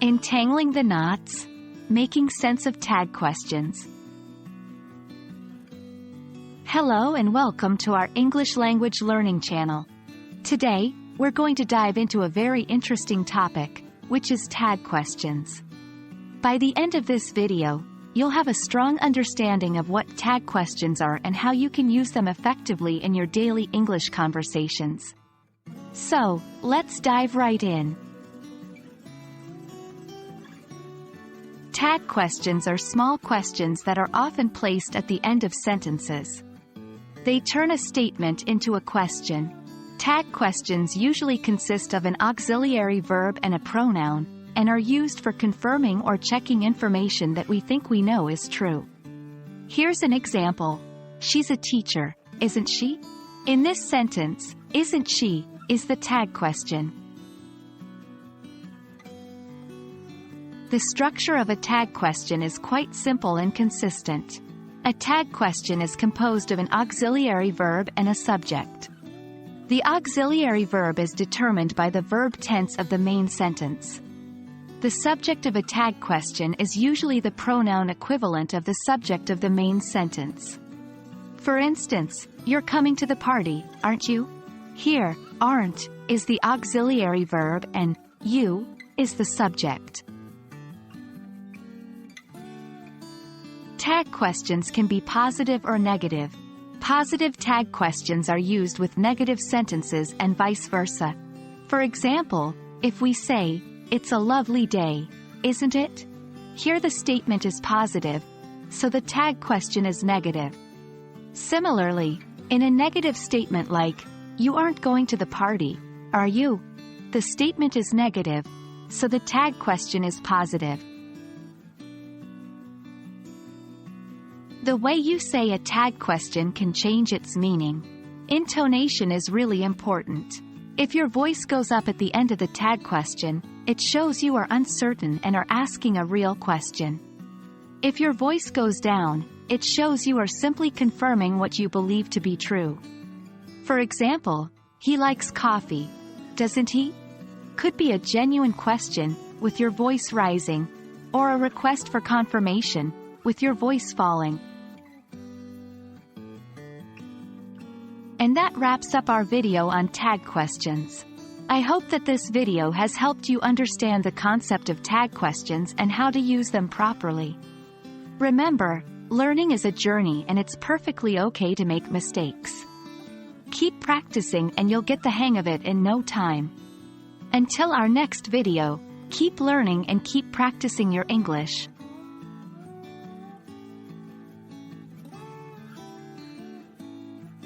Entangling the Knots, Making Sense of Tag Questions. Hello and welcome to our English language learning channel. Today, we're going to dive into a very interesting topic, which is tag questions. By the end of this video, you'll have a strong understanding of what tag questions are and how you can use them effectively in your daily English conversations. So, let's dive right in. Tag questions are small questions that are often placed at the end of sentences. They turn a statement into a question. Tag questions usually consist of an auxiliary verb and a pronoun, and are used for confirming or checking information that we think we know is true. Here's an example. She's a teacher, isn't she? In this sentence, isn't she is the tag question. The structure of a tag question is quite simple and consistent. A tag question is composed of an auxiliary verb and a subject. The auxiliary verb is determined by the verb tense of the main sentence. The subject of a tag question is usually the pronoun equivalent of the subject of the main sentence. For instance, you're coming to the party, aren't you? Here, aren't is the auxiliary verb and you is the subject. Tag questions can be positive or negative. Positive tag questions are used with negative sentences and vice versa. For example, if we say, "It's a lovely day, isn't it?" Here the statement is positive, so the tag question is negative. Similarly, in a negative statement like, "You aren't going to the party, are you?" the statement is negative, so the tag question is positive. The way you say a tag question can change its meaning. Intonation is really important. If your voice goes up at the end of the tag question, it shows you are uncertain and are asking a real question. If your voice goes down, it shows you are simply confirming what you believe to be true. For example, "He likes coffee, doesn't he?" could be a genuine question, with your voice rising, or a request for confirmation, with your voice falling. And that wraps up our video on tag questions. I hope that this video has helped you understand the concept of tag questions and how to use them properly. Remember, learning is a journey and it's perfectly okay to make mistakes. Keep practicing and you'll get the hang of it in no time. Until our next video, keep learning and keep practicing your English.